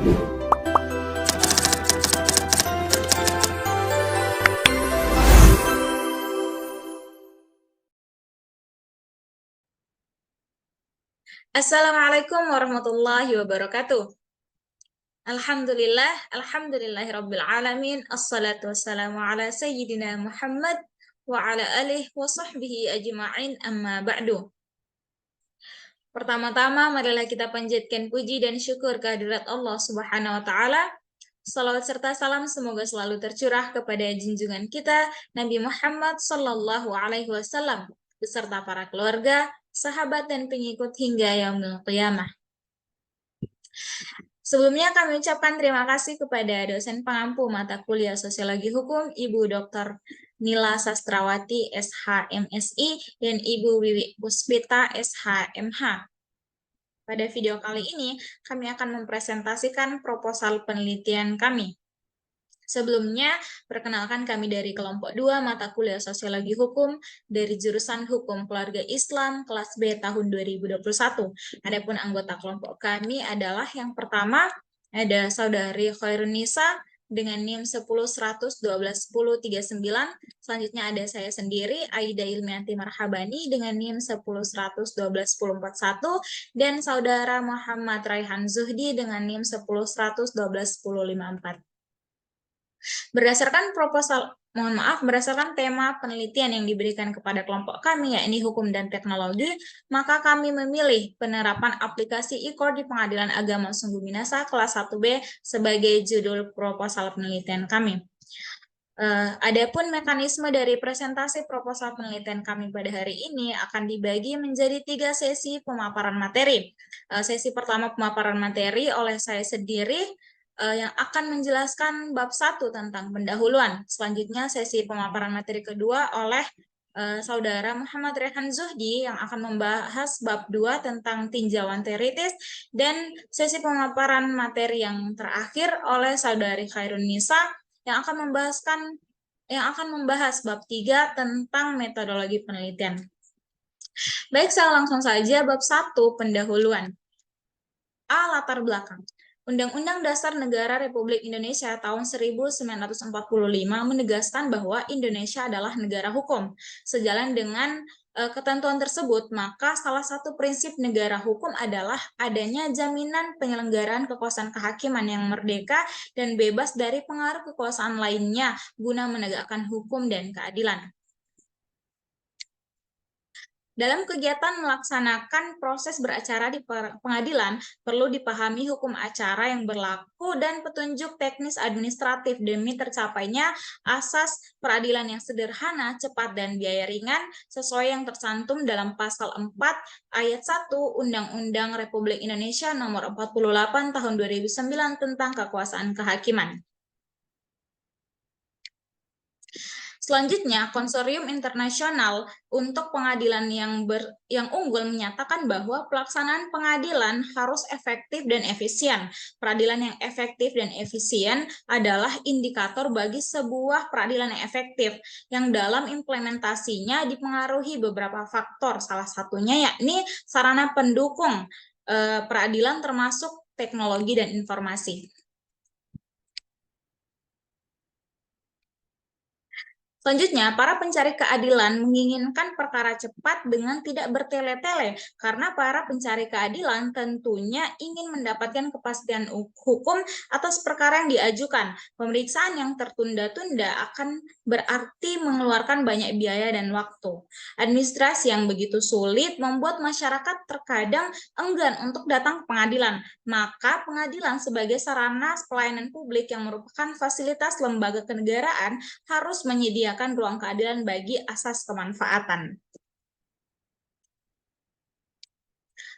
Assalamualaikum warahmatullahi wabarakatuh. Alhamdulillahirabbil alamin. Assalatu wassalamu ala sayyidina Muhammad wa ala alihi wa sahbihi ajma'in, amma ba'du. Pertama-tama marilah kita panjatkan puji dan syukur kehadirat Allah Subhanahu wa taala. Salawat serta salam semoga selalu tercurah kepada junjungan kita Nabi Muhammad sallallahu alaihi wasallam beserta para keluarga, sahabat dan pengikut hingga yaumul qiyamah. Sebelumnya kami ucapkan terima kasih kepada dosen pengampu mata kuliah Sosiologi Hukum, Ibu Dr. Nila Sastrawati, SH.MSI, dan Ibu Wiwi Puspita, SH.MH. Pada video kali ini, kami akan mempresentasikan proposal penelitian kami. Sebelumnya, perkenalkan kami dari kelompok 2 mata kuliah Sosiologi Hukum dari jurusan Hukum Keluarga Islam kelas B tahun 2021. Adapun anggota kelompok kami adalah yang pertama ada Saudari Khairunisa dengan NIM 10.100.12.10.39. Selanjutnya ada saya sendiri, Aida Ilmianti Marhabani dengan NIM 10.100.12.10.41 dan Saudara Muhammad Raihan Zuhdi dengan NIM 10.100.12.10.54. Berdasarkan tema penelitian yang diberikan kepada kelompok kami, yakni hukum dan teknologi, maka kami memilih penerapan aplikasi e-court di Pengadilan Agama Sungguh Minasa kelas 1B sebagai judul proposal penelitian kami. Adapun mekanisme dari presentasi proposal penelitian kami pada hari ini akan dibagi menjadi 3 sesi pemaparan materi. Sesi pertama pemaparan materi oleh saya sendiri, yang akan menjelaskan bab 1 tentang pendahuluan. Selanjutnya sesi pemaparan materi kedua oleh Saudara Muhammad Raihan Zuhdi yang akan membahas bab 2 tentang tinjauan teoritis, dan sesi pemaparan materi yang terakhir oleh Saudari Khairun Nisa yang akan membahas bab 3 tentang metodologi penelitian. Baik, saya langsung saja bab 1 pendahuluan. A. Latar belakang. Undang-Undang Dasar Negara Republik Indonesia tahun 1945 menegaskan bahwa Indonesia adalah negara hukum. Sejalan dengan ketentuan tersebut, maka salah satu prinsip negara hukum adalah adanya jaminan penyelenggaraan kekuasaan kehakiman yang merdeka dan bebas dari pengaruh kekuasaan lainnya guna menegakkan hukum dan keadilan. Dalam kegiatan melaksanakan proses beracara di pengadilan, perlu dipahami hukum acara yang berlaku dan petunjuk teknis administratif demi tercapainya asas peradilan yang sederhana, cepat, dan biaya ringan sesuai yang tercantum dalam Pasal 4 Ayat 1 Undang-Undang Republik Indonesia Nomor 48 Tahun 2009 tentang Kekuasaan Kehakiman. Selanjutnya, Konsorsium Internasional untuk Pengadilan yang Unggul menyatakan bahwa pelaksanaan pengadilan harus efektif dan efisien. Peradilan yang efektif dan efisien adalah indikator bagi sebuah peradilan yang efektif, yang dalam implementasinya dipengaruhi beberapa faktor, salah satunya yakni sarana pendukung peradilan termasuk teknologi dan informasi. Selanjutnya, para pencari keadilan menginginkan perkara cepat dengan tidak bertele-tele, karena para pencari keadilan tentunya ingin mendapatkan kepastian hukum atas perkara yang diajukan. Pemeriksaan yang tertunda-tunda akan berarti mengeluarkan banyak biaya dan waktu. Administrasi yang begitu sulit membuat masyarakat terkadang enggan untuk datang ke pengadilan. Maka pengadilan sebagai sarana pelayanan publik yang merupakan fasilitas lembaga kenegaraan harus menyediakan ruang keadilan bagi asas kemanfaatan.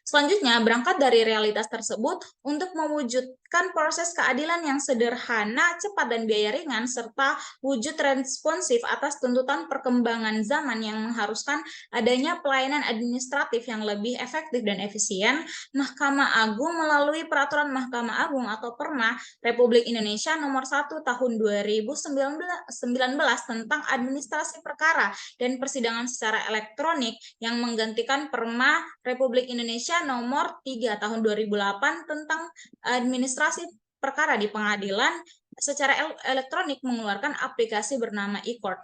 Selanjutnya, berangkat dari realitas tersebut, untuk mewujudkan proses keadilan yang sederhana, cepat, dan biaya ringan, serta wujud responsif atas tuntutan perkembangan zaman yang mengharuskan adanya pelayanan administratif yang lebih efektif dan efisien, Mahkamah Agung melalui Peraturan Mahkamah Agung atau Perma Republik Indonesia Nomor 1 Tahun 2019 tentang administrasi perkara dan persidangan secara elektronik yang menggantikan Perma Republik Indonesia Nomor 3 Tahun 2008 tentang administrasi perkara di pengadilan secara elektronik mengeluarkan aplikasi bernama e-court.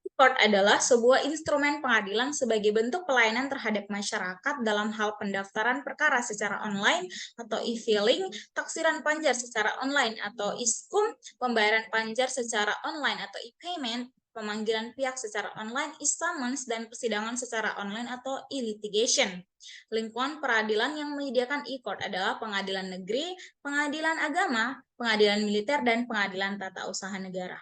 E-court adalah sebuah instrumen pengadilan sebagai bentuk pelayanan terhadap masyarakat dalam hal pendaftaran perkara secara online atau e-filing, taksiran panjar secara online atau iskum, pembayaran panjar secara online atau e-payment, pemanggilan pihak secara online, e-summons, dan persidangan secara online atau e-litigation. Lingkungan peradilan yang menyediakan e-court adalah pengadilan negeri, pengadilan agama, pengadilan militer, dan pengadilan tata usaha negara.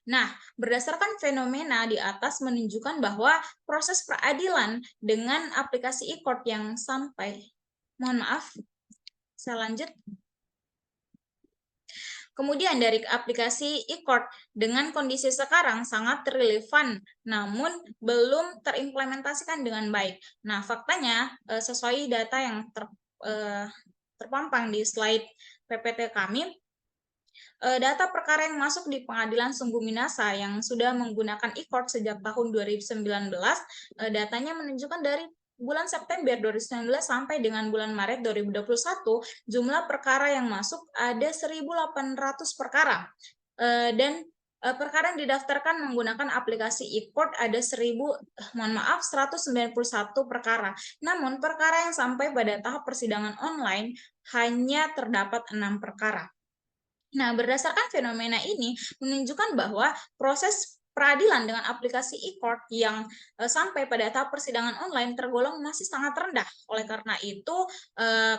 Nah, berdasarkan fenomena di atas menunjukkan bahwa proses peradilan dengan aplikasi e-court yang mohon maaf, saya lanjut. Kemudian dari aplikasi e-court dengan kondisi sekarang sangat relevan, namun belum terimplementasikan dengan baik. Nah, faktanya sesuai data yang terpampang di slide PPT kami, data perkara yang masuk di pengadilan Sungguh Minasa yang sudah menggunakan e-court sejak tahun 2019, datanya menunjukkan dari bulan September 2019 sampai dengan bulan Maret 2021, jumlah perkara yang masuk ada 1.800 perkara. Dan perkara yang didaftarkan menggunakan aplikasi e-court ada 191 perkara. Namun perkara yang sampai pada tahap persidangan online hanya terdapat 6 perkara. Nah, berdasarkan fenomena ini menunjukkan bahwa proses peradilan dengan aplikasi e-court yang sampai pada tahap persidangan online tergolong masih sangat rendah. Oleh karena itu,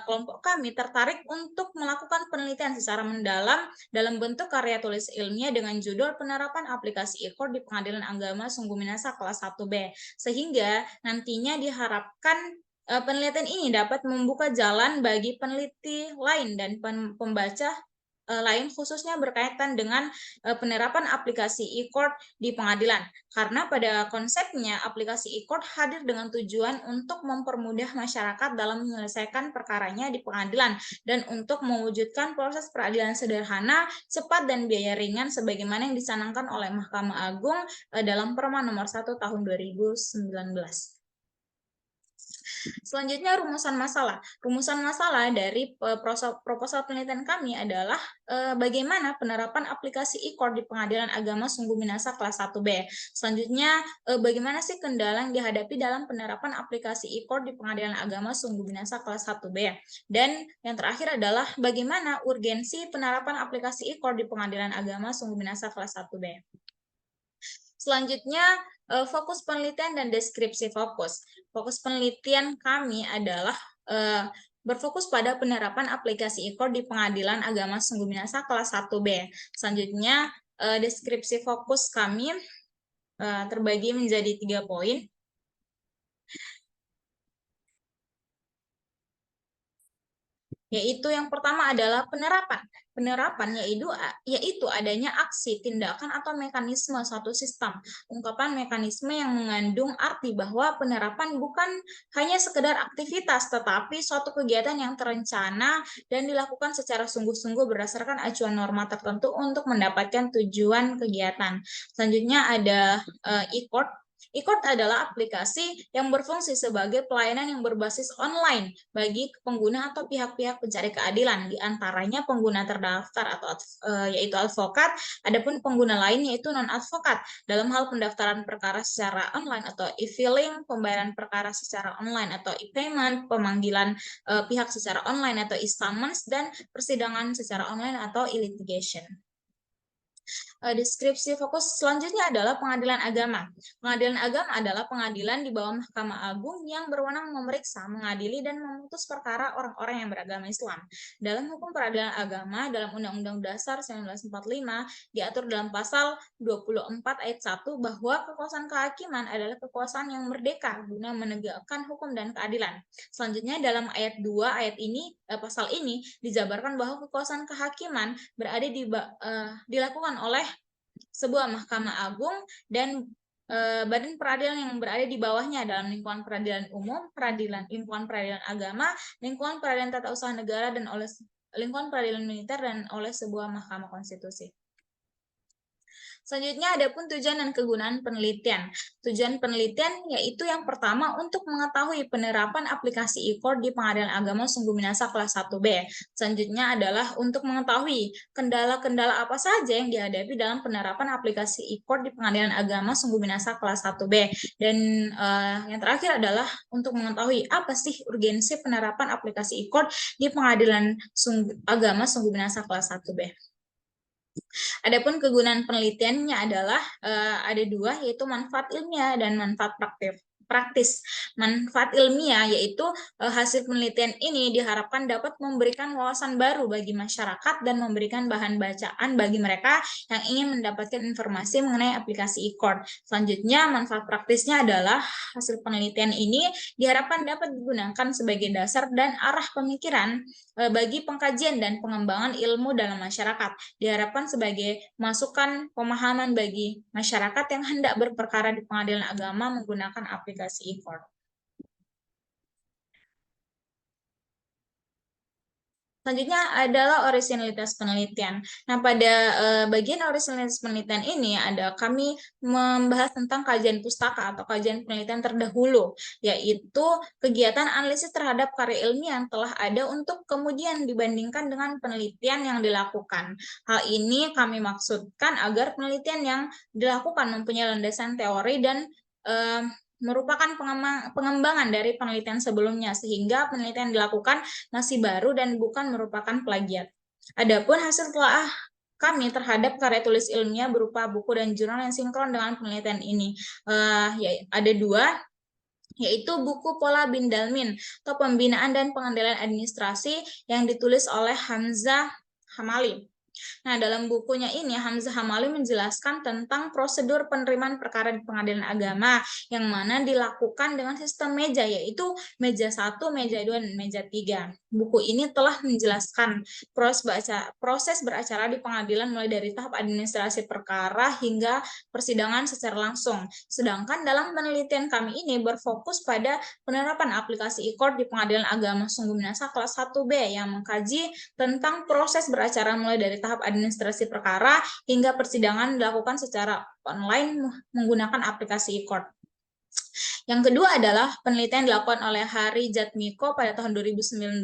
kelompok kami tertarik untuk melakukan penelitian secara mendalam dalam bentuk karya tulis ilmiah dengan judul Penerapan Aplikasi e-court di Pengadilan Agama Sungguh Minasa kelas 1B. Sehingga nantinya diharapkan penelitian ini dapat membuka jalan bagi peneliti lain dan pembaca lain khususnya berkaitan dengan penerapan aplikasi e-court di pengadilan. Karena pada konsepnya aplikasi e-court hadir dengan tujuan untuk mempermudah masyarakat dalam menyelesaikan perkaranya di pengadilan dan untuk mewujudkan proses peradilan sederhana, cepat, dan biaya ringan sebagaimana yang dicanangkan oleh Mahkamah Agung dalam Perma nomor 1 tahun 2019. Selanjutnya rumusan masalah. Rumusan masalah dari proposal penelitian kami adalah bagaimana penerapan aplikasi e-court di Pengadilan Agama Sungguh Minasa kelas 1B. Selanjutnya bagaimana sih kendala yang dihadapi dalam penerapan aplikasi e-court di Pengadilan Agama Sungguh Minasa kelas 1B. Dan yang terakhir adalah bagaimana urgensi penerapan aplikasi e-court di Pengadilan Agama Sungguh Minasa kelas 1B. Selanjutnya, fokus penelitian dan deskripsi fokus. Fokus penelitian kami adalah berfokus pada penerapan aplikasi e-court di Pengadilan Agama Sungguh Minasa kelas 1B. Selanjutnya, deskripsi fokus kami terbagi menjadi 3 poin. Yaitu yang pertama adalah penerapan. Penerapan yaitu adanya aksi, tindakan, atau mekanisme suatu sistem. Ungkapan mekanisme yang mengandung arti bahwa penerapan bukan hanya sekedar aktivitas, tetapi suatu kegiatan yang terencana dan dilakukan secara sungguh-sungguh berdasarkan acuan norma tertentu untuk mendapatkan tujuan kegiatan. Selanjutnya ada e-court. E-court adalah aplikasi yang berfungsi sebagai pelayanan yang berbasis online bagi pengguna atau pihak-pihak pencari keadilan, di antaranya pengguna terdaftar atau yaitu advokat, adapun pengguna lain yaitu non-advokat dalam hal pendaftaran perkara secara online atau e-filing, pembayaran perkara secara online atau e-payment, pemanggilan pihak secara online atau e-summons, dan persidangan secara online atau e-litigation. Deskripsi fokus selanjutnya adalah pengadilan agama. Pengadilan agama adalah pengadilan di bawah Mahkamah Agung yang berwenang memeriksa, mengadili, dan memutus perkara orang-orang yang beragama Islam. Dalam hukum peradilan agama, dalam Undang-Undang Dasar 1945, diatur dalam pasal 24 ayat 1 bahwa kekuasaan kehakiman adalah kekuasaan yang merdeka guna menegakkan hukum dan keadilan. Selanjutnya dalam ayat 2 pasal ini dijabarkan bahwa kekuasaan kehakiman dilakukan oleh sebuah Mahkamah Agung dan badan peradilan yang berada di bawahnya dalam lingkungan peradilan umum, lingkungan peradilan agama, lingkungan peradilan tata usaha negara, dan oleh lingkungan peradilan militer dan oleh sebuah Mahkamah Konstitusi. Selanjutnya ada pun tujuan dan kegunaan penelitian. Tujuan penelitian yaitu yang pertama untuk mengetahui penerapan aplikasi e-court di Pengadilan Agama Sungguh Minasa kelas 1B. Selanjutnya adalah untuk mengetahui kendala-kendala apa saja yang dihadapi dalam penerapan aplikasi e-court di Pengadilan Agama Sungguh Minasa kelas 1B. Dan yang terakhir adalah untuk mengetahui apa sih urgensi penerapan aplikasi e-court di Pengadilan Agama Sungguh Minasa kelas 1B. Adapun kegunaan penelitiannya adalah ada dua, yaitu manfaat ilmiah dan manfaat praktis. Manfaat ilmiah yaitu hasil penelitian ini diharapkan dapat memberikan wawasan baru bagi masyarakat dan memberikan bahan bacaan bagi mereka yang ingin mendapatkan informasi mengenai aplikasi e-court. Selanjutnya, manfaat praktisnya adalah hasil penelitian ini diharapkan dapat digunakan sebagai dasar dan arah pemikiran bagi pengkajian dan pengembangan ilmu dalam masyarakat. Diharapkan sebagai masukan pemahaman bagi masyarakat yang hendak berperkara di pengadilan agama menggunakan aplikasi e-court. Selanjutnya adalah orisinalitas penelitian. Nah, pada bagian orisinalitas penelitian ini kami membahas tentang kajian pustaka atau kajian penelitian terdahulu, yaitu kegiatan analisis terhadap karya ilmiah yang telah ada untuk kemudian dibandingkan dengan penelitian yang dilakukan. Hal ini kami maksudkan agar penelitian yang dilakukan mempunyai landasan teori dan merupakan pengembangan dari penelitian sebelumnya, sehingga penelitian dilakukan masih baru dan bukan merupakan plagiat. Adapun hasil telah kami terhadap karya tulis ilmiah berupa buku dan jurnal yang sinkron dengan penelitian ini. Ada dua, yaitu buku Pola bin Dalmin atau Pembinaan dan Pengendalian Administrasi yang ditulis oleh Hamzah Hamali. Nah, dalam bukunya ini Hamzah Hamali menjelaskan tentang prosedur penerimaan perkara di pengadilan agama yang mana dilakukan dengan sistem meja, yaitu meja 1, meja 2, dan meja 3. Buku ini telah menjelaskan proses beracara di pengadilan mulai dari tahap administrasi perkara hingga persidangan secara langsung. Sedangkan dalam penelitian kami ini berfokus pada penerapan aplikasi e-court di Pengadilan Agama Sungguh Minasa kelas 1B yang mengkaji tentang proses beracara mulai dari tahap administrasi perkara hingga persidangan dilakukan secara online menggunakan aplikasi e-court. Yang kedua adalah penelitian dilakukan oleh Hari Jatmiko pada tahun 2019,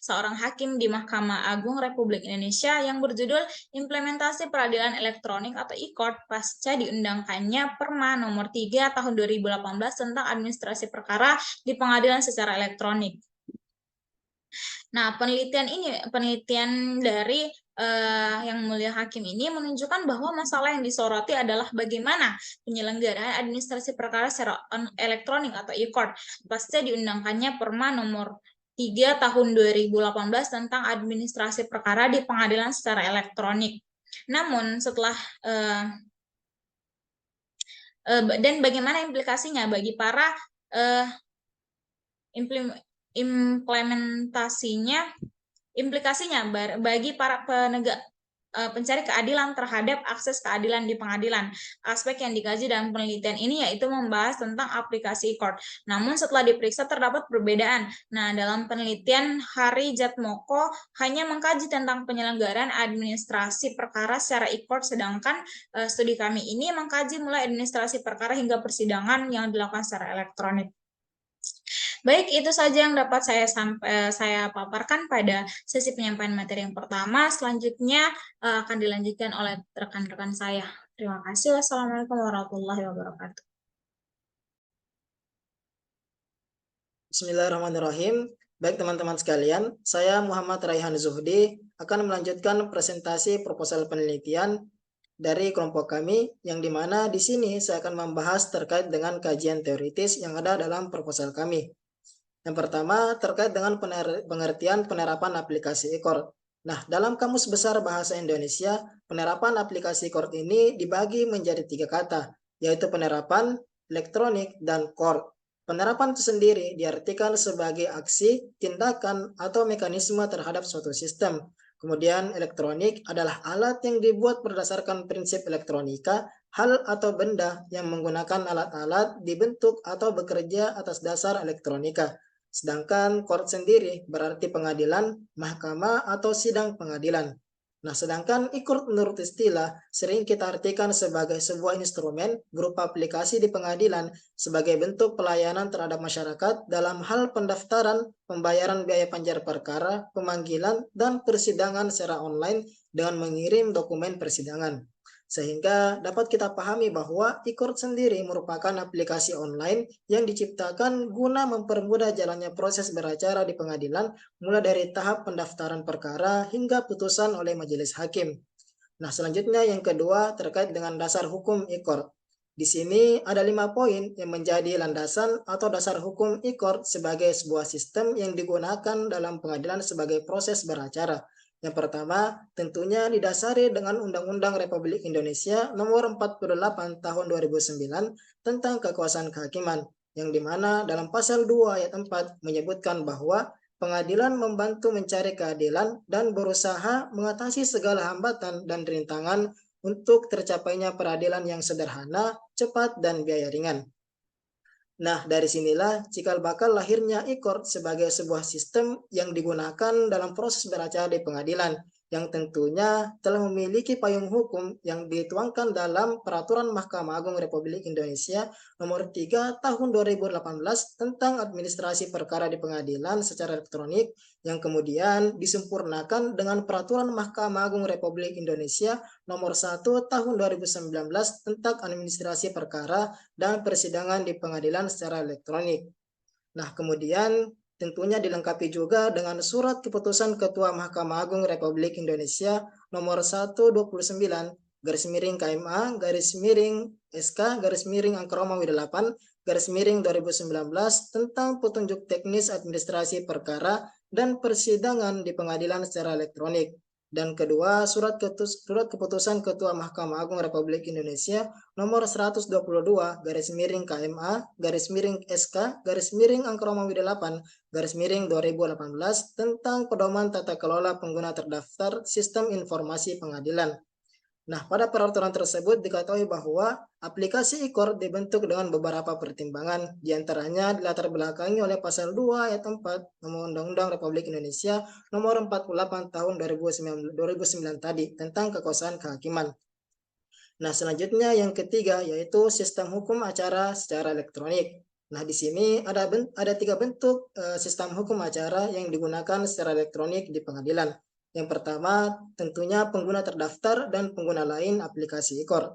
seorang hakim di Mahkamah Agung Republik Indonesia yang berjudul Implementasi Peradilan Elektronik atau e-court pasca diundangkannya Perma nomor 3 tahun 2018 tentang administrasi perkara di pengadilan secara elektronik. Nah, penelitian dari Yang Mulia Hakim ini menunjukkan bahwa masalah yang disoroti adalah bagaimana penyelenggaraan administrasi perkara secara elektronik atau e-court pasca diundangkannya Perma nomor 3 tahun 2018 tentang administrasi perkara di pengadilan secara elektronik. Namun setelah dan bagaimana implikasinya bagi para implikasinya bagi para pencari keadilan terhadap akses keadilan di pengadilan. Aspek yang dikaji dalam penelitian ini yaitu membahas tentang aplikasi e-court. Namun setelah diperiksa terdapat perbedaan. Nah, dalam penelitian Hari Jatmoko hanya mengkaji tentang penyelenggaraan administrasi perkara secara e-court, sedangkan studi kami ini mengkaji mulai administrasi perkara hingga persidangan yang dilakukan secara elektronik. Baik, itu saja yang dapat saya paparkan pada sesi penyampaian materi yang pertama. Selanjutnya akan dilanjutkan oleh rekan-rekan saya. Terima kasih. Wassalamualaikum warahmatullahi wabarakatuh. Bismillahirrahmanirrahim. Baik teman-teman sekalian, saya Muhammad Raihan Zuhdi akan melanjutkan presentasi proposal penelitian dari kelompok kami, yang dimana di sini saya akan membahas terkait dengan kajian teoritis yang ada dalam proposal kami. Yang pertama terkait dengan pengertian penerapan aplikasi e-court. Nah, dalam Kamus Besar Bahasa Indonesia, penerapan aplikasi e-court ini dibagi menjadi 3 kata, yaitu penerapan, elektronik, dan court. Penerapan itu sendiri diartikan sebagai aksi, tindakan, atau mekanisme terhadap suatu sistem. Kemudian elektronik adalah alat yang dibuat berdasarkan prinsip elektronika, hal atau benda yang menggunakan alat-alat dibentuk atau bekerja atas dasar elektronika. Sedangkan court sendiri berarti pengadilan, mahkamah, atau sidang pengadilan. Nah, sedangkan ICOR menurut istilah sering kita artikan sebagai sebuah instrumen berupa aplikasi di pengadilan sebagai bentuk pelayanan terhadap masyarakat dalam hal pendaftaran, pembayaran biaya panjar perkara, pemanggilan, dan persidangan secara online dengan mengirim dokumen persidangan. Sehingga dapat kita pahami bahwa e-court sendiri merupakan aplikasi online yang diciptakan guna mempermudah jalannya proses beracara di pengadilan mulai dari tahap pendaftaran perkara hingga putusan oleh majelis hakim. Nah, selanjutnya yang kedua terkait dengan dasar hukum e-court. Di sini ada 5 poin yang menjadi landasan atau dasar hukum e-court sebagai sebuah sistem yang digunakan dalam pengadilan sebagai proses beracara. Yang pertama, tentunya didasari dengan Undang-Undang Republik Indonesia Nomor 48 Tahun 2009 tentang kekuasaan kehakiman, yang dimana dalam pasal 2 ayat 4 menyebutkan bahwa pengadilan membantu mencari keadilan dan berusaha mengatasi segala hambatan dan rintangan untuk tercapainya peradilan yang sederhana, cepat, dan biaya ringan. Nah, dari sinilah cikal bakal lahirnya e-court sebagai sebuah sistem yang digunakan dalam proses beracara di pengadilan, yang tentunya telah memiliki payung hukum yang dituangkan dalam Peraturan Mahkamah Agung Republik Indonesia Nomor 3 Tahun 2018 tentang administrasi perkara di pengadilan secara elektronik, yang kemudian disempurnakan dengan Peraturan Mahkamah Agung Republik Indonesia Nomor 1 Tahun 2019 tentang administrasi perkara dan persidangan di pengadilan secara elektronik. Nah, kemudian tentunya dilengkapi juga dengan surat keputusan Ketua Mahkamah Agung Republik Indonesia nomor 129 garis miring KMA garis miring SK garis miring angka Romawi 8 garis miring 2019 tentang petunjuk teknis administrasi perkara dan persidangan di pengadilan secara elektronik. Dan kedua, surat keputusan Ketua Mahkamah Agung Republik Indonesia nomor 122 garis miring KMA garis miring SK garis miring angka Romawi 8 garis miring 2018 tentang pedoman tata kelola pengguna terdaftar sistem informasi pengadilan. Nah, pada peraturan tersebut diketahui bahwa aplikasi e-court dibentuk dengan beberapa pertimbangan, diantaranya dilatar belakangi oleh pasal 2 ayat 4 Undang-Undang Republik Indonesia nomor 48 tahun 2009 tadi tentang kekuasaan kehakiman. Nah, selanjutnya yang ketiga yaitu sistem hukum acara secara elektronik. Nah, di sini ada 3 bentuk sistem hukum acara yang digunakan secara elektronik di pengadilan. Yang pertama, tentunya pengguna terdaftar dan pengguna lain aplikasi e-court.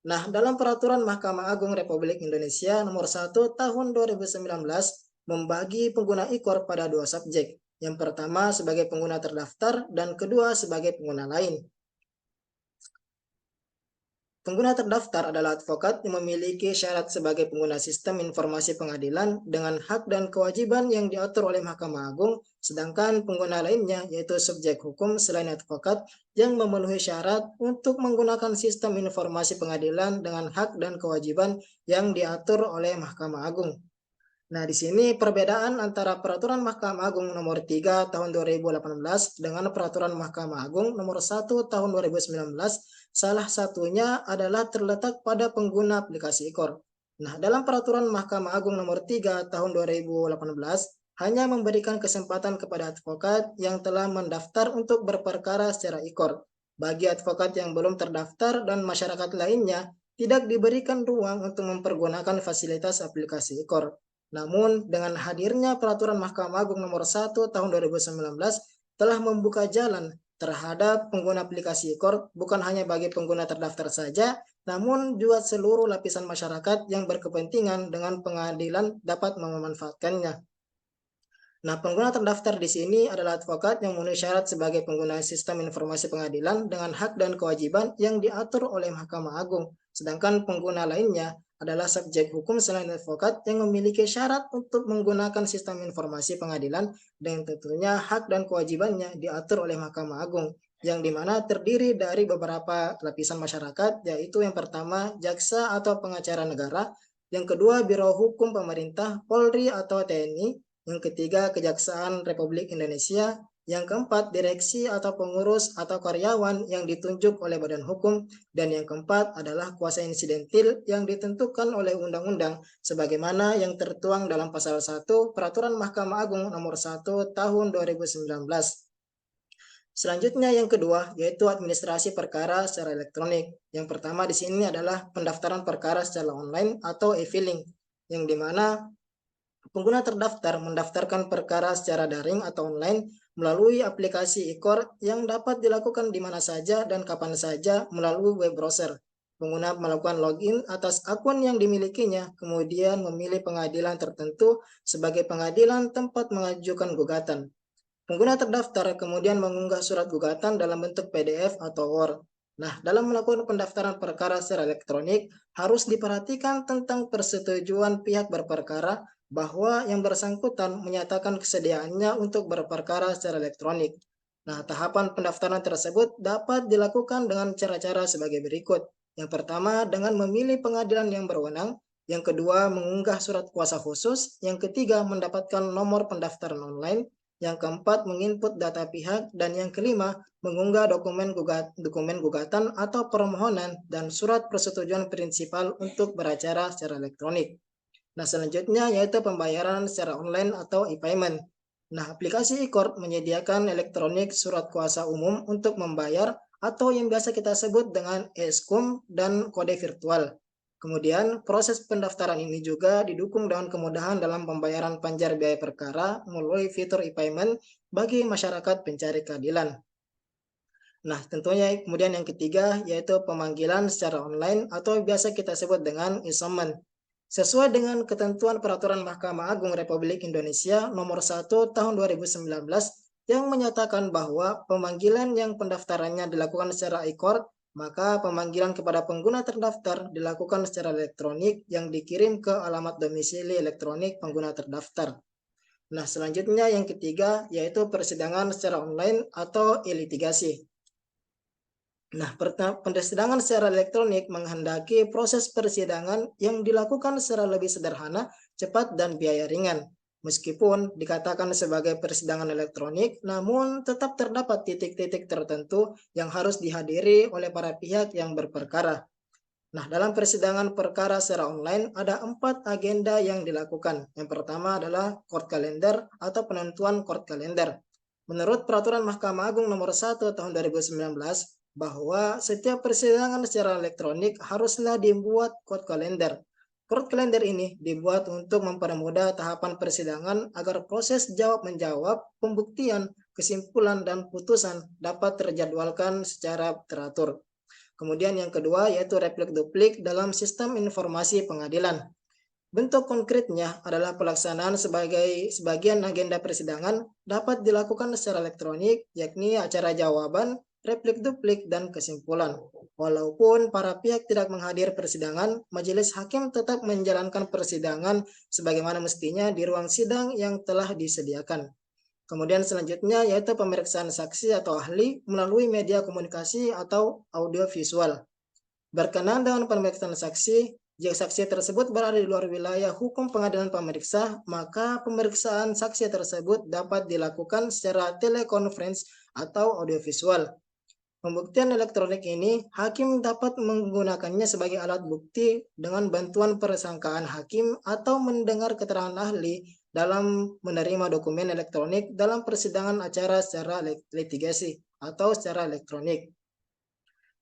Nah, dalam Peraturan Mahkamah Agung Republik Indonesia Nomor 1 Tahun 2019 membagi pengguna e-court pada 2 subjek. Yang pertama sebagai pengguna terdaftar dan kedua sebagai pengguna lain. Pengguna terdaftar adalah advokat yang memiliki syarat sebagai pengguna sistem informasi pengadilan dengan hak dan kewajiban yang diatur oleh Mahkamah Agung, sedangkan pengguna lainnya yaitu subjek hukum selain advokat yang memenuhi syarat untuk menggunakan sistem informasi pengadilan dengan hak dan kewajiban yang diatur oleh Mahkamah Agung. Nah, di sini perbedaan antara Peraturan Mahkamah Agung Nomor 3 Tahun 2018 dengan Peraturan Mahkamah Agung Nomor 1 Tahun 2019, salah satunya adalah terletak pada pengguna aplikasi e-court. Nah, dalam Peraturan Mahkamah Agung Nomor 3 Tahun 2018, hanya memberikan kesempatan kepada advokat yang telah mendaftar untuk berperkara secara e-court. Bagi advokat yang belum terdaftar dan masyarakat lainnya, tidak diberikan ruang untuk mempergunakan fasilitas aplikasi e-court. Namun, dengan hadirnya Peraturan Mahkamah Agung Nomor 1 Tahun 2019 telah membuka jalan terhadap pengguna aplikasi e-court bukan hanya bagi pengguna terdaftar saja, namun juga seluruh lapisan masyarakat yang berkepentingan dengan pengadilan dapat memanfaatkannya. Nah, pengguna terdaftar di sini adalah advokat yang memenuhi syarat sebagai pengguna sistem informasi pengadilan dengan hak dan kewajiban yang diatur oleh Mahkamah Agung. Sedangkan pengguna lainnya adalah subjek hukum selain advokat yang memiliki syarat untuk menggunakan sistem informasi pengadilan dan tentunya hak dan kewajibannya diatur oleh Mahkamah Agung, yang dimana terdiri dari beberapa lapisan masyarakat, yaitu yang pertama jaksa atau pengacara negara, yang kedua Biro Hukum Pemerintah, Polri atau TNI, yang ketiga Kejaksaan Republik Indonesia, yang keempat direksi atau pengurus atau karyawan yang ditunjuk oleh badan hukum, dan yang keempat adalah kuasa insidentil yang ditentukan oleh undang-undang sebagaimana yang tertuang dalam pasal 1 Peraturan Mahkamah Agung Nomor 1 Tahun 2019. Selanjutnya yang kedua yaitu administrasi perkara secara elektronik. Yang pertama di sini adalah pendaftaran perkara secara online atau e-filing, yang dimana pengguna terdaftar mendaftarkan perkara secara daring atau online melalui aplikasi e-court yang dapat dilakukan di mana saja dan kapan saja melalui web browser. Pengguna melakukan login atas akun yang dimilikinya, kemudian memilih pengadilan tertentu sebagai pengadilan tempat mengajukan gugatan. Pengguna terdaftar kemudian mengunggah surat gugatan dalam bentuk PDF atau Word. Nah, dalam melakukan pendaftaran perkara secara elektronik, harus diperhatikan tentang persetujuan pihak berperkara bahwa yang bersangkutan menyatakan kesediaannya untuk berperkara secara elektronik. Nah, tahapan pendaftaran tersebut dapat dilakukan dengan cara-cara sebagai berikut. Yang pertama, dengan memilih pengadilan yang berwenang. Yang kedua, mengunggah surat kuasa khusus. Yang ketiga, mendapatkan nomor pendaftaran online. Yang keempat, menginput data pihak. Dan yang kelima, mengunggah dokumen gugatan atau permohonan dan surat persetujuan prinsipal untuk beracara secara elektronik. Nah, selanjutnya yaitu pembayaran secara online atau e-payment. Nah, aplikasi e-court menyediakan elektronik surat kuasa umum untuk membayar atau yang biasa kita sebut dengan e-skum dan kode virtual. Kemudian, proses pendaftaran ini juga didukung dengan kemudahan dalam pembayaran panjar biaya perkara melalui fitur e-payment bagi masyarakat pencari keadilan. Nah, tentunya kemudian yang ketiga yaitu pemanggilan secara online atau biasa kita sebut dengan e-summon. Sesuai dengan ketentuan Peraturan Mahkamah Agung Republik Indonesia Nomor 1 Tahun 2019 yang menyatakan bahwa pemanggilan yang pendaftarannya dilakukan secara e-court, maka pemanggilan kepada pengguna terdaftar dilakukan secara elektronik yang dikirim ke alamat domisili elektronik pengguna terdaftar. Nah, selanjutnya yang ketiga yaitu persidangan secara online atau e-litigasi. Nah, persidangan secara elektronik menghendaki proses persidangan yang dilakukan secara lebih sederhana, cepat, dan biaya ringan. Meskipun dikatakan sebagai persidangan elektronik, namun tetap terdapat titik-titik tertentu yang harus dihadiri oleh para pihak yang berperkara. Nah, dalam persidangan perkara secara online ada 4 agenda yang dilakukan. Yang pertama adalah court calendar atau penentuan court calendar. Menurut Peraturan Mahkamah Agung Nomor 1 Tahun 2019, bahwa setiap persidangan secara elektronik haruslah dibuat court calendar. Court calendar ini dibuat untuk mempermudah tahapan persidangan agar proses jawab-menjawab, pembuktian, kesimpulan, dan putusan dapat terjadwalkan secara teratur. Kemudian yang kedua yaitu replik-duplik dalam sistem informasi pengadilan. Bentuk konkretnya adalah pelaksanaan sebagian agenda persidangan dapat dilakukan secara elektronik, yakni acara jawaban, replik-duplik, dan kesimpulan. Walaupun para pihak tidak menghadir persidangan, majelis hakim tetap menjalankan persidangan sebagaimana mestinya di ruang sidang yang telah disediakan. Kemudian selanjutnya yaitu pemeriksaan saksi atau ahli melalui media komunikasi atau audiovisual. Berkenaan dengan pemeriksaan saksi, jika saksi tersebut berada di luar wilayah hukum pengadilan pemeriksa, maka pemeriksaan saksi tersebut dapat dilakukan secara telekonferensi atau audiovisual. Pembuktian elektronik ini, hakim dapat menggunakannya sebagai alat bukti dengan bantuan persangkaan hakim atau mendengar keterangan ahli dalam menerima dokumen elektronik dalam persidangan acara secara litigasi atau secara elektronik.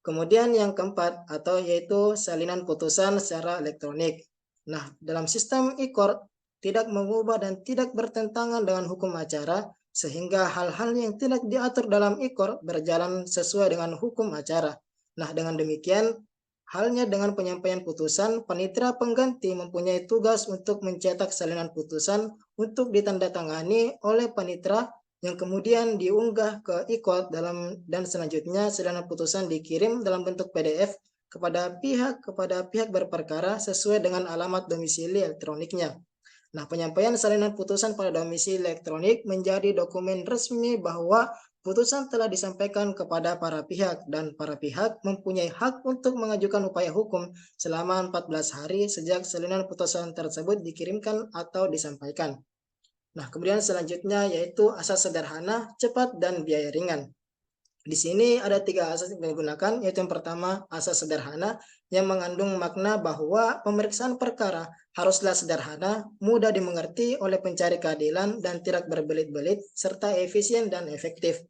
Kemudian yang keempat atau yaitu salinan putusan secara elektronik. Nah, dalam sistem e-court tidak mengubah dan tidak bertentangan dengan hukum acara sehingga hal-hal yang tidak diatur dalam e-court berjalan sesuai dengan hukum acara. Nah, dengan demikian halnya dengan penyampaian putusan, panitera pengganti mempunyai tugas untuk mencetak salinan putusan untuk ditandatangani oleh panitera yang kemudian diunggah ke e-court dan selanjutnya salinan putusan dikirim dalam bentuk PDF kepada pihak berperkara sesuai dengan alamat domisili elektroniknya. Nah, penyampaian salinan putusan pada domisili elektronik menjadi dokumen resmi bahwa putusan telah disampaikan kepada para pihak dan para pihak mempunyai hak untuk mengajukan upaya hukum selama 14 hari sejak salinan putusan tersebut dikirimkan atau disampaikan. Nah, kemudian selanjutnya yaitu asas sederhana, cepat, dan biaya ringan. Di sini ada 3 asas yang digunakan, yaitu yang pertama asas sederhana yang mengandung makna bahwa pemeriksaan perkara haruslah sederhana, mudah dimengerti oleh pencari keadilan, dan tidak berbelit-belit, serta efisien dan efektif.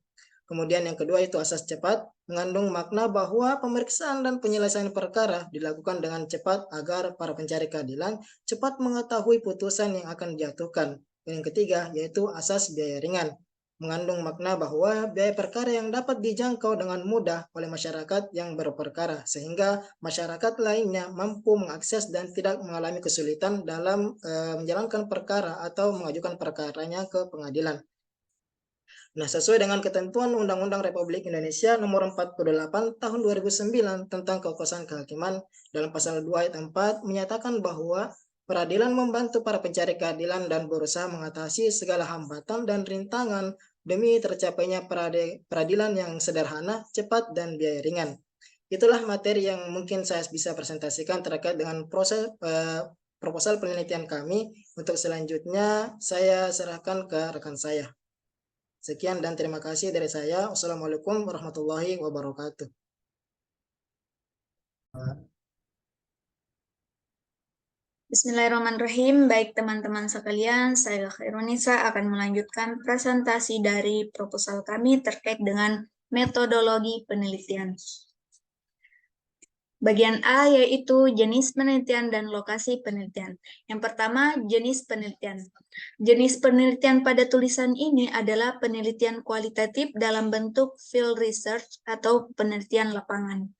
Kemudian yang kedua itu asas cepat, mengandung makna bahwa pemeriksaan dan penyelesaian perkara dilakukan dengan cepat agar para pencari keadilan cepat mengetahui putusan yang akan dijatuhkan. Dan yang ketiga yaitu asas biaya ringan, mengandung makna bahwa biaya perkara yang dapat dijangkau dengan mudah oleh masyarakat yang berperkara, sehingga masyarakat lainnya mampu mengakses dan tidak mengalami kesulitan dalam menjalankan perkara atau mengajukan perkaranya ke pengadilan. Nah, sesuai dengan ketentuan Undang-Undang Republik Indonesia Nomor 48 Tahun 2009 tentang kekuasaan kehakiman, dalam pasal 2 ayat 4 menyatakan bahwa peradilan membantu para pencari keadilan dan berusaha mengatasi segala hambatan dan rintangan demi tercapainya peradilan yang sederhana, cepat, dan biaya ringan. Itulah materi yang mungkin saya bisa presentasikan terkait dengan proses proposal penelitian kami. Untuk selanjutnya saya serahkan ke rekan saya. Sekian dan terima kasih dari saya. Wassalamualaikum warahmatullahi wabarakatuh. Bismillahirrahmanirrahim. Baik teman-teman sekalian, saya Khairunisa akan melanjutkan presentasi dari proposal kami terkait dengan metodologi penelitian. Bagian A yaitu jenis penelitian dan lokasi penelitian. Yang pertama, jenis penelitian. Jenis penelitian pada tulisan ini adalah penelitian kualitatif dalam bentuk field research atau penelitian lapangan.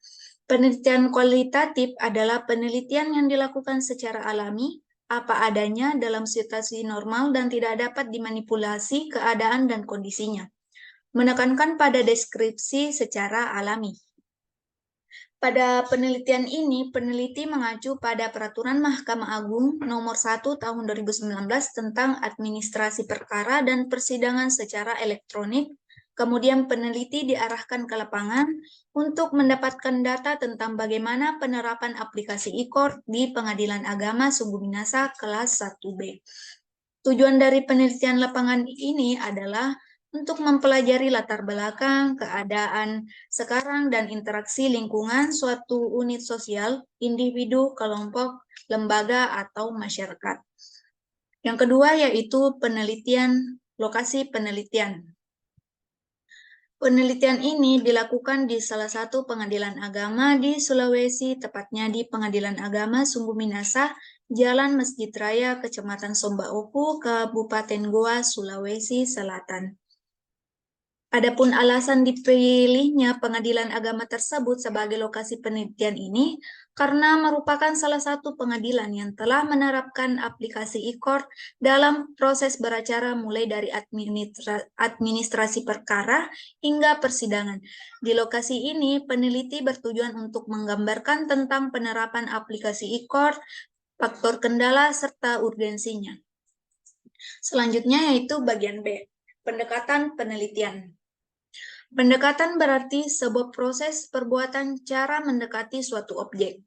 Penelitian kualitatif adalah penelitian yang dilakukan secara alami, apa adanya dalam situasi normal dan tidak dapat dimanipulasi keadaan dan kondisinya. Menekankan pada deskripsi secara alami. Pada penelitian ini, peneliti mengacu pada Peraturan Mahkamah Agung Nomor 1 Tahun 2019 tentang administrasi perkara dan persidangan secara elektronik. Kemudian peneliti diarahkan ke lapangan untuk mendapatkan data tentang bagaimana penerapan aplikasi e-court di Pengadilan Agama Sungguh Minasa kelas 1B. Tujuan dari penelitian lapangan ini adalah untuk mempelajari latar belakang, keadaan sekarang, dan interaksi lingkungan suatu unit sosial, individu, kelompok, lembaga, atau masyarakat. Yang kedua yaitu penelitian, lokasi penelitian. Penelitian ini dilakukan di salah satu pengadilan agama di Sulawesi, tepatnya di Pengadilan Agama Sungguh Minasa, Jalan Masjid Raya, Kecamatan Sombaopu, Kabupaten Goa, Sulawesi Selatan. Adapun alasan dipilihnya pengadilan agama tersebut sebagai lokasi penelitian ini karena merupakan salah satu pengadilan yang telah menerapkan aplikasi e-court dalam proses beracara mulai dari administrasi perkara hingga persidangan. Di lokasi ini, peneliti bertujuan untuk menggambarkan tentang penerapan aplikasi e-court, faktor kendala, serta urgensinya. Selanjutnya yaitu bagian B, pendekatan penelitian. Pendekatan berarti sebuah proses perbuatan cara mendekati suatu objek.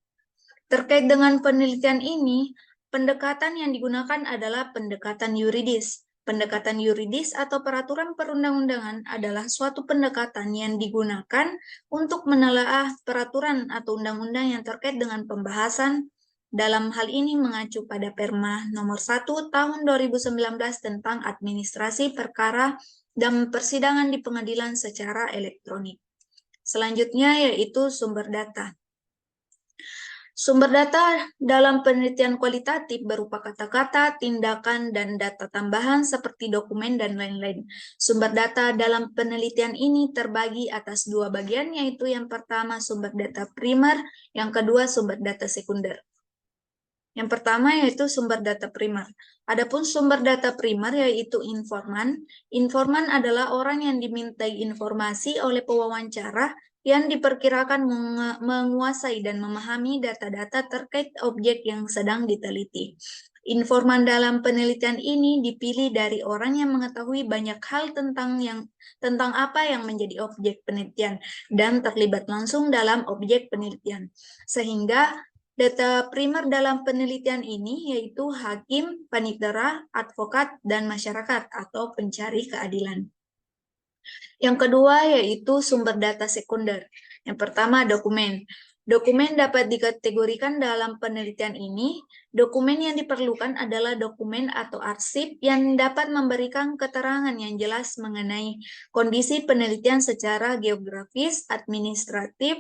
Terkait dengan penelitian ini, pendekatan yang digunakan adalah pendekatan yuridis. Pendekatan yuridis atau peraturan perundang-undangan adalah suatu pendekatan yang digunakan untuk menelaah peraturan atau undang-undang yang terkait dengan pembahasan. Dalam hal ini mengacu pada Perma Nomor 1 Tahun 2019 tentang administrasi perkara dan persidangan di pengadilan secara elektronik. Selanjutnya yaitu sumber data. Sumber data dalam penelitian kualitatif berupa kata-kata, tindakan, dan data tambahan seperti dokumen dan lain-lain. Sumber data dalam penelitian ini terbagi atas dua bagian, yaitu yang pertama sumber data primer, yang kedua sumber data sekunder. Yang pertama yaitu sumber data primer. Adapun sumber data primer yaitu informan. Informan adalah orang yang dimintai informasi oleh pewawancara yang diperkirakan menguasai dan memahami data-data terkait objek yang sedang diteliti. Informan dalam penelitian ini dipilih dari orang yang mengetahui banyak hal tentang apa yang menjadi objek penelitian dan terlibat langsung dalam objek penelitian. Sehingga data primer dalam penelitian ini yaitu hakim, panitera, advokat, dan masyarakat atau pencari keadilan. Yang kedua yaitu sumber data sekunder. Yang pertama dokumen. Dokumen dapat dikategorikan dalam penelitian ini. Dokumen yang diperlukan adalah dokumen atau arsip yang dapat memberikan keterangan yang jelas mengenai kondisi penelitian secara geografis, administratif,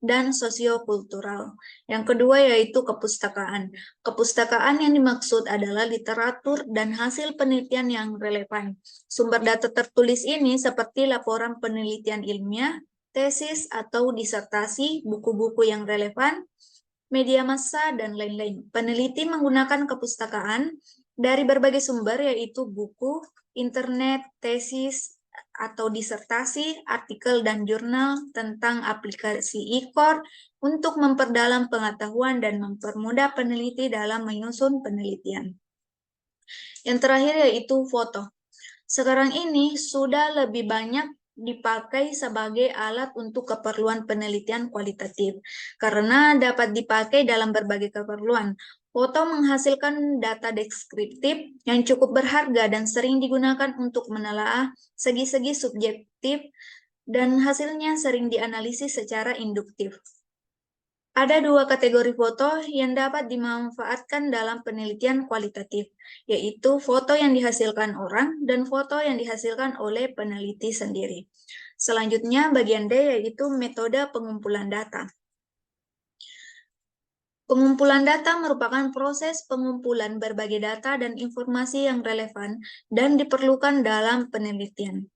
dan sosiokultural. Yang kedua yaitu kepustakaan. Kepustakaan yang dimaksud adalah literatur dan hasil penelitian yang relevan. Sumber data tertulis ini seperti laporan penelitian ilmiah, tesis atau disertasi, buku-buku yang relevan, media massa, dan lain-lain. Peneliti menggunakan kepustakaan dari berbagai sumber yaitu buku, internet, tesis, atau disertasi, artikel, dan jurnal tentang aplikasi e-court untuk memperdalam pengetahuan dan mempermudah peneliti dalam menyusun penelitian. Yang terakhir yaitu foto. Sekarang ini sudah lebih banyak dipakai sebagai alat untuk keperluan penelitian kualitatif karena dapat dipakai dalam berbagai keperluan. Foto menghasilkan data deskriptif yang cukup berharga dan sering digunakan untuk menelaah segi-segi subjektif dan hasilnya sering dianalisis secara induktif. Ada dua kategori foto yang dapat dimanfaatkan dalam penelitian kualitatif, yaitu foto yang dihasilkan orang dan foto yang dihasilkan oleh peneliti sendiri. Selanjutnya, bagian D yaitu metode pengumpulan data. Pengumpulan data merupakan proses pengumpulan berbagai data dan informasi yang relevan dan diperlukan dalam penelitian.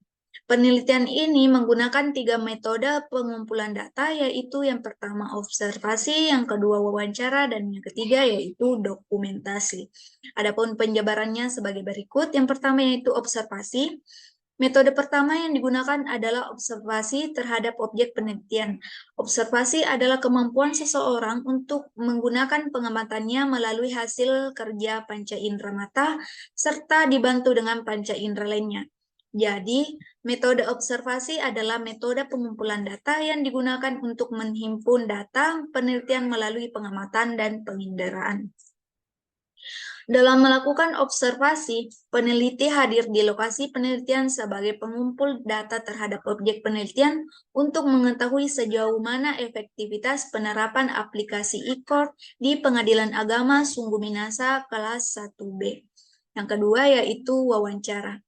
Penelitian ini menggunakan 3 metode pengumpulan data, yaitu yang pertama observasi, yang kedua wawancara, dan yang ketiga yaitu dokumentasi. Adapun penjabarannya sebagai berikut. Yang pertama yaitu observasi. Metode pertama yang digunakan adalah observasi terhadap objek penelitian. Observasi adalah kemampuan seseorang untuk menggunakan pengamatannya melalui hasil kerja panca indera mata serta dibantu dengan panca indera lainnya. Jadi, metode observasi adalah metode pengumpulan data yang digunakan untuk menghimpun data penelitian melalui pengamatan dan penginderaan. Dalam melakukan observasi, peneliti hadir di lokasi penelitian sebagai pengumpul data terhadap objek penelitian untuk mengetahui sejauh mana efektivitas penerapan aplikasi e-court di Pengadilan Agama Sungguh Minasa kelas 1B. Yang kedua yaitu wawancara.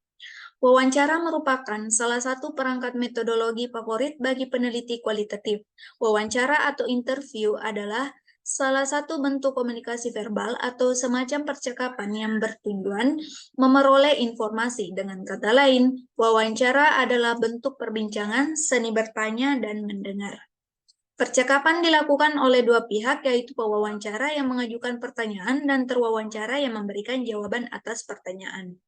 Wawancara merupakan salah satu perangkat metodologi favorit bagi peneliti kualitatif. Wawancara atau interview adalah salah satu bentuk komunikasi verbal atau semacam percakapan yang bertujuan memperoleh informasi. Dengan kata lain, wawancara adalah bentuk perbincangan, seni bertanya dan mendengar. Percakapan dilakukan oleh dua pihak, yaitu pewawancara yang mengajukan pertanyaan dan terwawancara yang memberikan jawaban atas pertanyaan.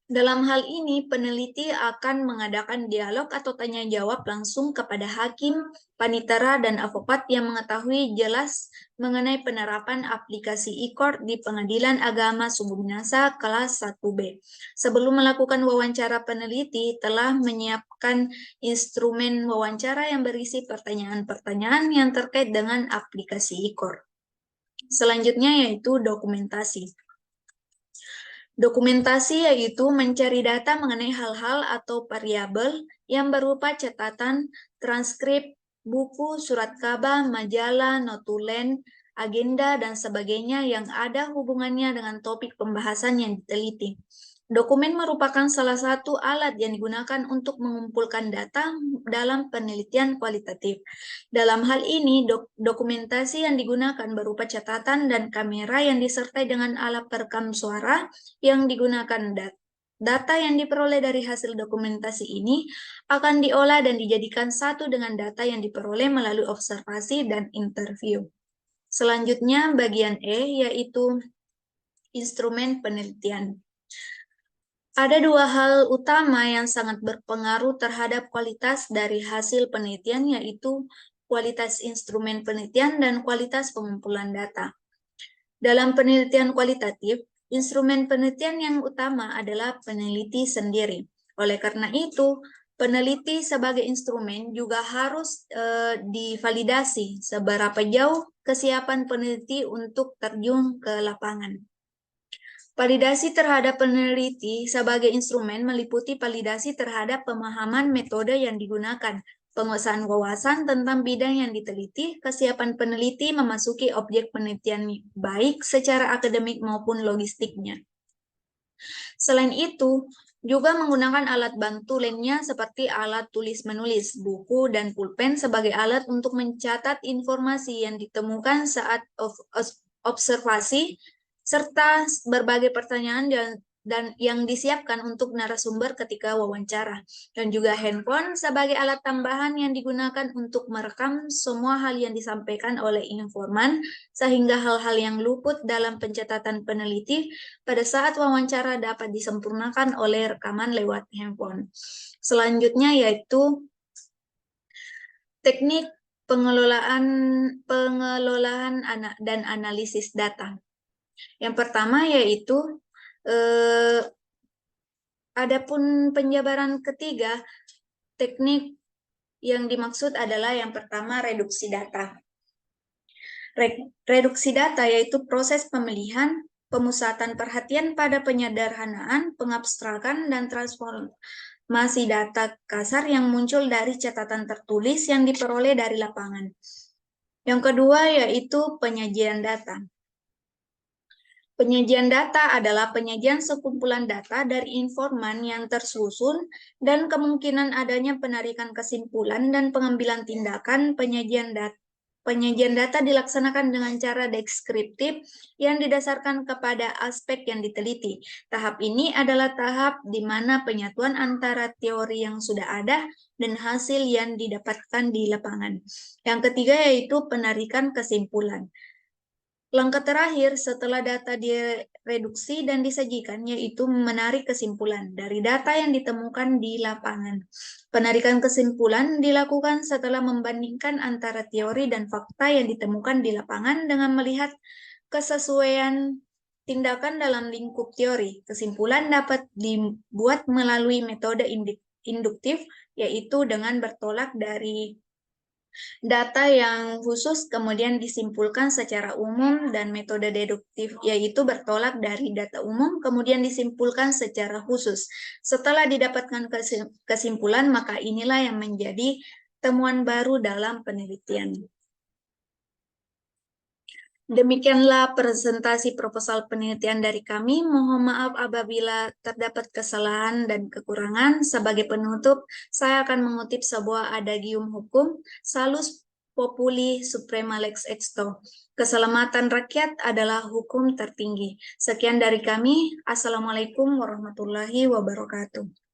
Dalam hal ini, peneliti akan mengadakan dialog atau tanya jawab langsung kepada hakim, panitera, dan avokat yang mengetahui jelas mengenai penerapan aplikasi e-court di Pengadilan Agama Sungguh Minasa kelas 1B. Sebelum melakukan wawancara, peneliti telah menyiapkan instrumen wawancara yang berisi pertanyaan-pertanyaan yang terkait dengan aplikasi e-court. Selanjutnya yaitu dokumentasi. Dokumentasi yaitu mencari data mengenai hal-hal atau variabel yang berupa catatan, transkrip, buku, surat kabar, majalah, notulen, agenda, dan sebagainya yang ada hubungannya dengan topik pembahasan yang diteliti. Dokumen merupakan salah satu alat yang digunakan untuk mengumpulkan data dalam penelitian kualitatif. Dalam hal ini, dokumentasi yang digunakan berupa catatan dan kamera yang disertai dengan alat perekam suara yang digunakan. Data yang diperoleh dari hasil dokumentasi ini akan diolah dan dijadikan satu dengan data yang diperoleh melalui observasi dan interview. Selanjutnya, bagian E yaitu instrumen penelitian. Ada dua hal utama yang sangat berpengaruh terhadap kualitas dari hasil penelitian, yaitu kualitas instrumen penelitian dan kualitas pengumpulan data. Dalam penelitian kualitatif, instrumen penelitian yang utama adalah peneliti sendiri. Oleh karena itu, peneliti sebagai instrumen juga harus divalidasi seberapa jauh kesiapan peneliti untuk terjun ke lapangan. Validasi terhadap peneliti sebagai instrumen meliputi validasi terhadap pemahaman metode yang digunakan, penguasaan wawasan tentang bidang yang diteliti, kesiapan peneliti memasuki objek penelitian baik secara akademik maupun logistiknya. Selain itu, juga menggunakan alat bantu lainnya seperti alat tulis-menulis, buku, dan pulpen sebagai alat untuk mencatat informasi yang ditemukan saat observasi, serta berbagai pertanyaan dan yang disiapkan untuk narasumber ketika wawancara. Dan juga handphone sebagai alat tambahan yang digunakan untuk merekam semua hal yang disampaikan oleh informan, sehingga hal-hal yang luput dalam pencatatan peneliti pada saat wawancara dapat disempurnakan oleh rekaman lewat handphone. Selanjutnya yaitu teknik pengelolaan dan analisis data. Yang pertama yaitu adapun penjabaran ketiga, teknik yang dimaksud adalah yang pertama reduksi data. Reduksi data yaitu proses pemilihan, pemusatan perhatian pada penyederhanaan, pengabstrakan, dan transformasi data kasar yang muncul dari catatan tertulis yang diperoleh dari lapangan. Yang kedua yaitu penyajian data. Penyajian data adalah penyajian sekumpulan data dari informan yang tersusun dan kemungkinan adanya penarikan kesimpulan dan pengambilan tindakan. Penyajian data dilaksanakan dengan cara deskriptif yang didasarkan kepada aspek yang diteliti. Tahap ini adalah tahap di mana penyatuan antara teori yang sudah ada dan hasil yang didapatkan di lapangan. Yang ketiga yaitu penarikan kesimpulan. Langkah terakhir setelah data direduksi dan disajikan yaitu menarik kesimpulan dari data yang ditemukan di lapangan. Penarikan kesimpulan dilakukan setelah membandingkan antara teori dan fakta yang ditemukan di lapangan dengan melihat kesesuaian tindakan dalam lingkup teori. Kesimpulan dapat dibuat melalui metode induktif, yaitu dengan bertolak dari data yang khusus kemudian disimpulkan secara umum, dan metode deduktif yaitu bertolak dari data umum kemudian disimpulkan secara khusus. Setelah didapatkan kesimpulan, maka inilah yang menjadi temuan baru dalam penelitian. Demikianlah presentasi proposal penelitian dari kami. Mohon maaf apabila terdapat kesalahan dan kekurangan. Sebagai penutup, saya akan mengutip sebuah adagium hukum, Salus Populi Suprema Lex Exto. Keselamatan rakyat adalah hukum tertinggi. Sekian dari kami. Assalamualaikum warahmatullahi wabarakatuh.